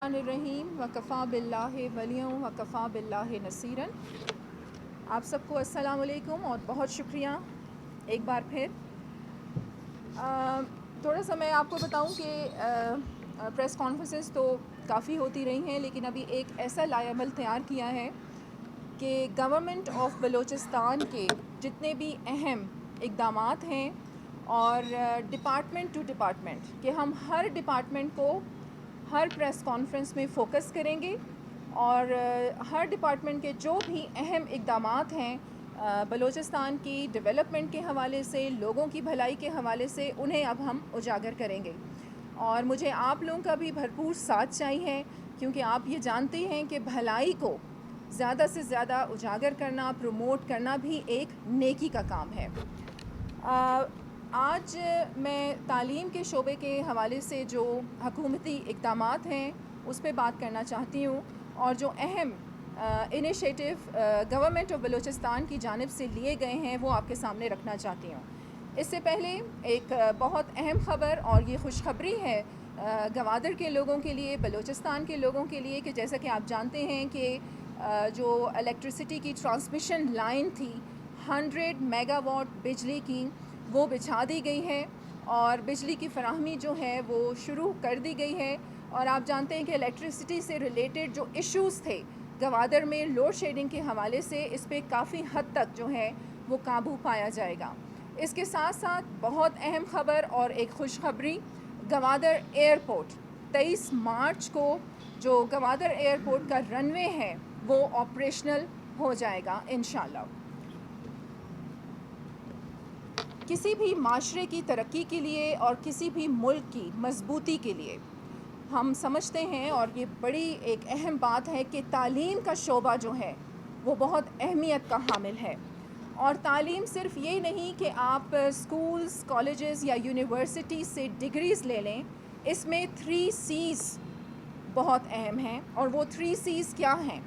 الرحیم وکفا باللہ ولیًا وکفا باللہ نصیرن۔ آپ سب کو السلام علیکم اور بہت شکریہ ایک بار پھر۔ تھوڑا سا میں آپ کو بتاؤں کہ پریس کانفرنسز تو کافی ہوتی رہی ہیں، لیکن ابھی ایک ایسا لائحہ عمل تیار کیا ہے کہ گورنمنٹ آف بلوچستان کے جتنے بھی اہم اقدامات ہیں اور ڈپارٹمنٹ ٹو ڈپارٹمنٹ کہ ہم ہر ڈپارٹمنٹ کو ہر پریس کانفرنس میں فوکس کریں گے، اور ہر ڈپارٹمنٹ کے جو بھی اہم اقدامات ہیں بلوچستان کی ڈیولپمنٹ کے حوالے سے، لوگوں کی بھلائی کے حوالے سے، انہیں اب ہم اجاگر کریں گے۔ اور مجھے آپ لوگوں کا بھی بھرپور ساتھ چاہیے، کیونکہ آپ یہ جانتے ہیں کہ بھلائی کو زیادہ سے زیادہ اجاگر کرنا، پروموٹ کرنا بھی ایک نیکی کا کام ہے۔ آج میں تعلیم کے شعبے کے حوالے سے جو حکومتی اقدامات ہیں اس پہ بات کرنا چاہتی ہوں، اور جو اہم انیشیٹو گورنمنٹ آف بلوچستان کی جانب سے لیے گئے ہیں وہ آپ کے سامنے رکھنا چاہتی ہوں۔ اس سے پہلے ایک بہت اہم خبر، اور یہ خوشخبری ہے گوادر کے لوگوں کے لیے، بلوچستان کے لوگوں کے لیے، کہ جیسا کہ آپ جانتے ہیں کہ جو الیکٹرسٹی کی ٹرانسمیشن لائن تھی 100 میگا واٹ بجلی کی، وہ بچھا دی گئی ہے اور بجلی کی فراہمی جو ہے وہ شروع کر دی گئی ہے۔ اور آپ جانتے ہیں کہ الیکٹرسٹی سے ریلیٹڈ جو ایشوز تھے گوادر میں لوڈ شیڈنگ کے حوالے سے، اس پہ کافی حد تک جو ہے وہ قابو پایا جائے گا۔ اس کے ساتھ ساتھ بہت اہم خبر اور ایک خوشخبری، گوادر ایئرپورٹ 23 مارچ کو جو گوادر ایئرپورٹ کا رن وے ہے وہ آپریشنل ہو جائے گا انشاءاللہ۔ کسی بھی معاشرے کی ترقی کے لیے اور کسی بھی ملک کی مضبوطی کے لیے ہم سمجھتے ہیں، اور یہ بڑی ایک اہم بات ہے کہ تعلیم کا شعبہ جو ہے وہ بہت اہمیت کا حامل ہے۔ اور تعلیم صرف یہ نہیں کہ آپ اسکولز، کالجز یا یونیورسٹی سے ڈگریز لے لیں، اس میں 3 C's بہت اہم ہیں، اور وہ 3 C's کیا ہیں؟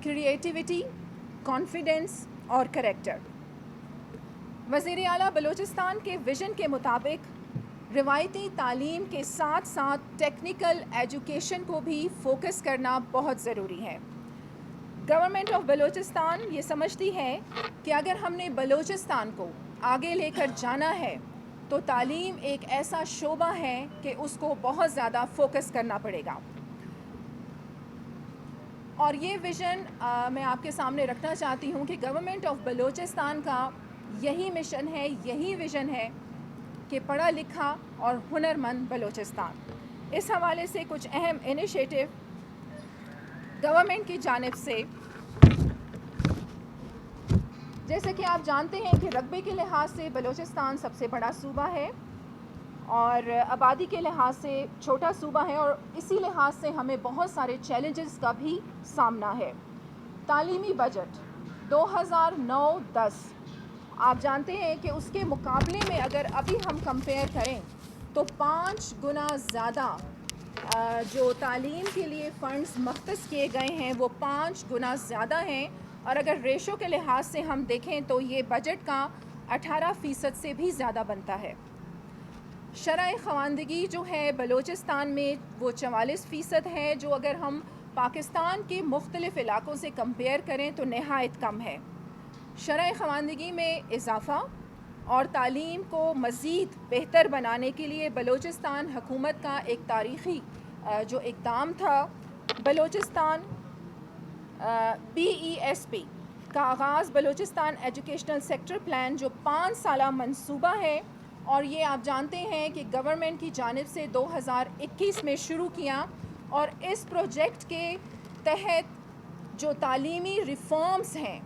کریٹیوٹی، کانفیڈنس اور کریکٹر۔ وزیر اعلیٰ بلوچستان کے ویژن کے مطابق روایتی تعلیم کے ساتھ ساتھ ٹیکنیکل ایجوکیشن کو بھی فوکس کرنا بہت ضروری ہے۔ گورنمنٹ آف بلوچستان یہ سمجھتی ہے کہ اگر ہم نے بلوچستان کو آگے لے کر جانا ہے تو تعلیم ایک ایسا شعبہ ہے کہ اس کو بہت زیادہ فوکس کرنا پڑے گا۔ اور یہ ویژن میں آپ کے سامنے رکھنا چاہتی ہوں کہ گورنمنٹ آف بلوچستان کا یہی مشن ہے، یہی ویژن ہے کہ پڑھا لکھا اور ہنرمند بلوچستان۔ اس حوالے سے کچھ اہم انیشیٹو گورنمنٹ کی جانب سے، جیسے کہ آپ جانتے ہیں کہ رقبے کے لحاظ سے بلوچستان سب سے بڑا صوبہ ہے اور آبادی کے لحاظ سے چھوٹا صوبہ ہے، اور اسی لحاظ سے ہمیں بہت سارے چیلنجز کا بھی سامنا ہے۔ تعلیمی بجٹ 2009-10 آپ جانتے ہیں کہ اس کے مقابلے میں اگر ابھی ہم کمپیئر کریں تو 5 گنا زیادہ جو تعلیم کے لیے فنڈز مختص کیے گئے ہیں وہ 5 گنا زیادہ ہیں، اور اگر ریشو کے لحاظ سے ہم دیکھیں تو یہ بجٹ کا 18% سے بھی زیادہ بنتا ہے۔ شرح خواندگی جو ہے بلوچستان میں وہ 44% ہے، جو اگر ہم پاکستان کے مختلف علاقوں سے کمپیئر کریں تو نہایت کم ہے۔ شرح خواندگی میں اضافہ اور تعلیم کو مزید بہتر بنانے کے لیے بلوچستان حکومت کا ایک تاریخی جو اقدام تھا، بلوچستان BESP کا آغاز، بلوچستان ایجوکیشنل سیکٹر پلان، جو 5 سالہ منصوبہ ہے، اور یہ آپ جانتے ہیں کہ گورنمنٹ کی جانب سے 2021 میں شروع کیا، اور اس پروجیکٹ کے تحت جو تعلیمی ریفارمز ہیں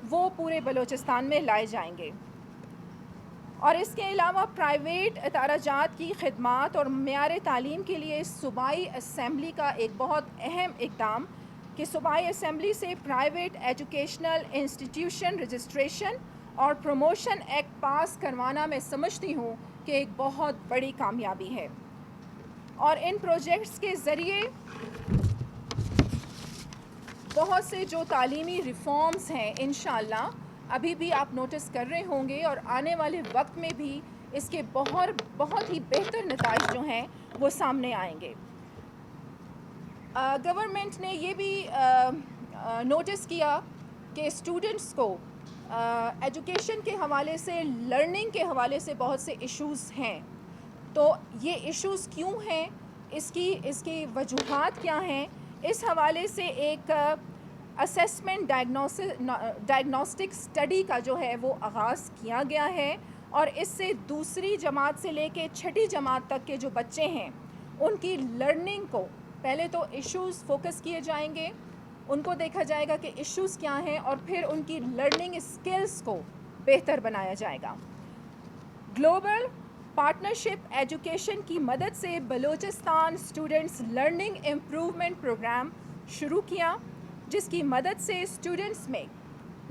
وہ پورے بلوچستان میں لائے جائیں گے۔ اور اس کے علاوہ پرائیویٹ ادارہ جات کی خدمات اور معیار تعلیم کے لیے صوبائی اسمبلی کا ایک بہت اہم اقدام کہ صوبائی اسمبلی سے پرائیویٹ ایجوکیشنل انسٹیٹیوشن رجسٹریشن اور پروموشن ایکٹ پاس کروانا، میں سمجھتی ہوں کہ ایک بہت بڑی کامیابی ہے۔ اور ان پروجیکٹس کے ذریعے بہت سے جو تعلیمی ریفارمز ہیں انشاءاللہ ابھی بھی آپ نوٹس کر رہے ہوں گے، اور آنے والے وقت میں بھی اس کے بہت ہی بہتر نتائج جو ہیں وہ سامنے آئیں گے۔ گورنمنٹ نے یہ بھی نوٹس کیا کہ اسٹوڈنٹس کو ایجوکیشن کے حوالے سے، لرننگ کے حوالے سے بہت سے ایشوز ہیں. تو یہ ایشوز کیوں ہیں، اس کی وجوہات کیا ہیں، اس حوالے سے ایک اسیسمنٹ ڈائگنوسٹک اسٹڈی کا جو ہے وہ آغاز کیا گیا ہے. اور اس سے دوسری جماعت سے لے کے چھٹی جماعت تک کے جو بچے ہیں ان کی لرننگ کو پہلے تو ایشوز فوکس کیے جائیں گے، ان کو دیکھا جائے گا کہ ایشوز کیا ہیں، اور پھر ان کی لرننگ اسکلز کو بہتر بنایا جائے گا. گلوبل پارٹنرشپ ایجوکیشن کی مدد سے Balochistan students learning improvement program شروع کیا، جس کی مدد سے اسٹوڈنٹس میں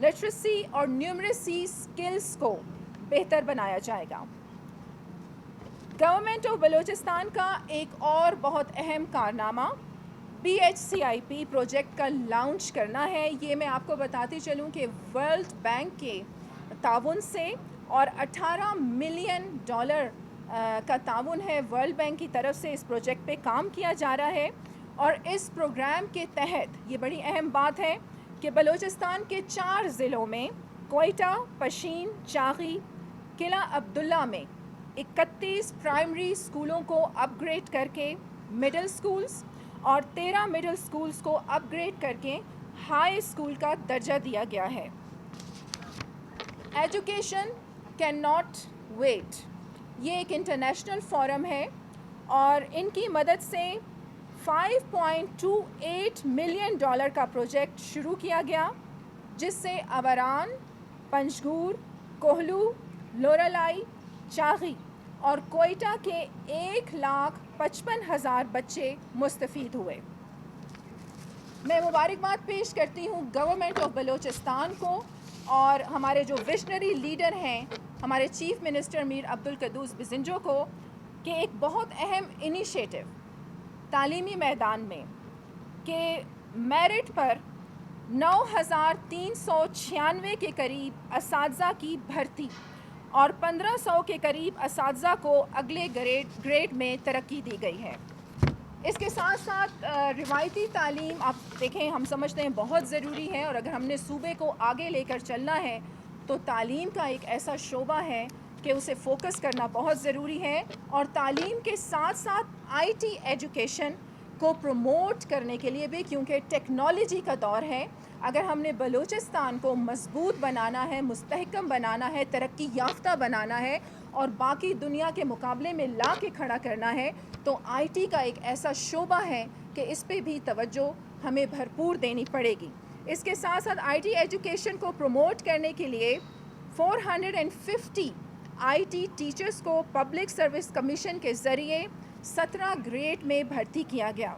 لٹریسی اور نیومریسی اسکلز کو بہتر بنایا جائے گا. گورنمنٹ آف بلوچستان کا ایک اور بہت اہم کارنامہ BHCIP پروجیکٹ کا لانچ کرنا ہے. یہ میں آپ کو بتاتی چلوں کہ ورلڈ بینک کے تعاون سے اور $18 ملین کا تعاون ہے ورلڈ بینک کی طرف سے اس پروجیکٹ پہ کام کیا جا رہا ہے. اور اس پروگرام کے تحت یہ بڑی اہم بات ہے کہ بلوچستان کے 4 ضلعوں میں کوئٹہ، پشین، چاغی، قلعہ عبداللہ میں 31 پرائمری اسکولوں کو اپ گریڈ کر کے مڈل اسکولز اور 13 مڈل اسکولز کو اپ گریڈ کر کے ہائی اسکول کا درجہ دیا گیا ہے. ایجوکیشن کین ناٹ ویٹ یہ ایک انٹرنیشنل فورم ہے اور ان کی مدد سے $5.28 ملین کا پروجیکٹ شروع کیا گیا، جس سے آوران، پنجگور، کوہلو، لورالائی، چاغی اور کوئٹہ کے 1,55,000 بچے مستفید ہوئے. میں مبارکباد پیش کرتی ہوں گورنمنٹ آف بلوچستان کو اور ہمارے جو ویژنری لیڈر ہیں ہمارے چیف منسٹر میر عبدالقدوس بزنجو کو کہ ایک بہت اہم انیشیٹو تعلیمی میدان میں کہ میرٹ پر 9,396 کے قریب اساتذہ کی بھرتی اور 1,500 کے قریب اساتذہ کو اگلے گریڈ میں ترقی دی گئی ہے. اس کے ساتھ ساتھ روایتی تعلیم آپ دیکھیں ہم سمجھتے ہیں بہت ضروری ہے، اور اگر ہم نے صوبے کو آگے لے کر چلنا ہے تو تعلیم کا ایک ایسا شعبہ ہے کہ اسے فوکس کرنا بہت ضروری ہے. اور تعلیم کے ساتھ ساتھ IT ایجوکیشن کو پروموٹ کرنے کے لیے بھی، کیونکہ ٹیکنالوجی کا دور ہے، اگر ہم نے بلوچستان کو مضبوط بنانا ہے، مستحکم بنانا ہے، ترقی یافتہ بنانا ہے اور باقی دنیا کے مقابلے میں لا کے کھڑا کرنا ہے، تو IT کا ایک ایسا شعبہ ہے کہ اس پہ بھی توجہ ہمیں بھرپور دینی پڑے گی. اس کے ساتھ ساتھ IT ایجوکیشن کو پروموٹ کرنے کے لیے 450 IT ٹیچرز کو پبلک سروس کمیشن کے ذریعے 17 گریڈ میں بھرتی کیا گیا.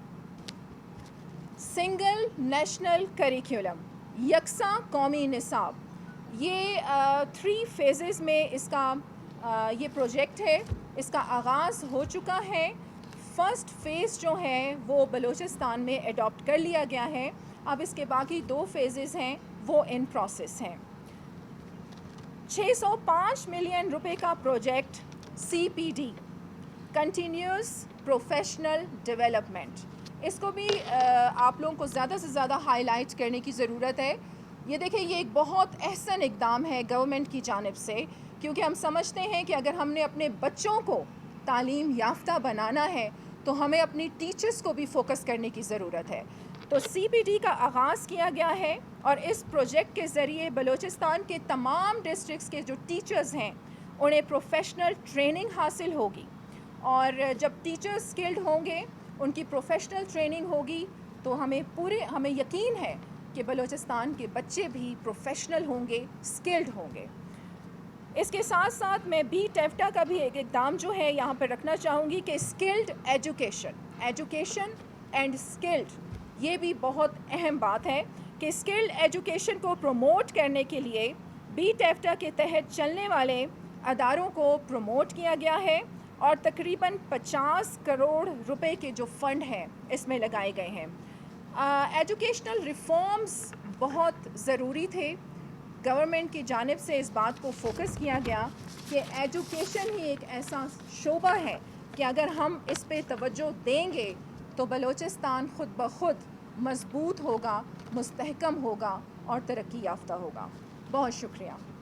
سنگل نیشنل کریکولم، یکساں قومی نصاب، یہ 3 فیزز میں اس کا یہ پروجیکٹ ہے. اس کا آغاز ہو چکا ہے. فرسٹ فیز جو ہے وہ بلوچستان میں اڈاپٹ کر لیا گیا ہے. اب اس کے باقی 2 فیزز ہیں وہ ان پروسیس ہیں. 605 ملین روپے کا project CPD continuous professional development, اس کو بھی آپ لوگوں کو زیادہ سے زیادہ ہائی لائٹ کرنے کی ضرورت ہے. یہ دیکھیں یہ ایک بہت احسن اقدام ہے گورنمنٹ کی جانب سے، کیونکہ ہم سمجھتے ہیں کہ اگر ہم نے اپنے بچوں کو تعلیم یافتہ بنانا ہے تو ہمیں اپنی ٹیچرز کو بھی فوکس کرنے کی ضرورت ہے. تو CPD کا آغاز کیا گیا ہے اور اس پروجیکٹ کے ذریعے بلوچستان کے تمام ڈسٹرکٹس کے جو ٹیچرز ہیں انہیں پروفیشنل ٹریننگ حاصل ہوگی، اور جب ٹیچرز اسکلڈ ہوں گے، ان کی پروفیشنل ٹریننگ ہوگی، تو ہمیں یقین ہے کہ بلوچستان کے بچے بھی پروفیشنل ہوں گے، اسکلڈ ہوں گے. اس کے ساتھ ساتھ میں BTEFTA کا بھی ایک اقدام جو ہے یہاں پہ رکھنا چاہوں گی کہ اسکلڈ ایجوکیشن اینڈ اسکلڈ، یہ بھی بہت اہم بات ہے کہ اسکلڈ ایجوکیشن کو پروموٹ کرنے کے لیے BTEFTA کے تحت چلنے والے اداروں کو پروموٹ کیا گیا ہے اور تقریباً 50 کروڑ روپے کے جو فنڈ ہیں اس میں لگائے گئے ہیں. ایجوکیشنل ریفارمز بہت ضروری تھے. گورنمنٹ کی جانب سے اس بات کو فوکس کیا گیا کہ ایجوکیشن ہی ایک ایسا شعبہ ہے کہ اگر ہم اس پہ توجہ دیں گے تو بلوچستان خود بخود مضبوط ہوگا، مستحکم ہوگا اور ترقی یافتہ ہوگا. بہت شکریہ.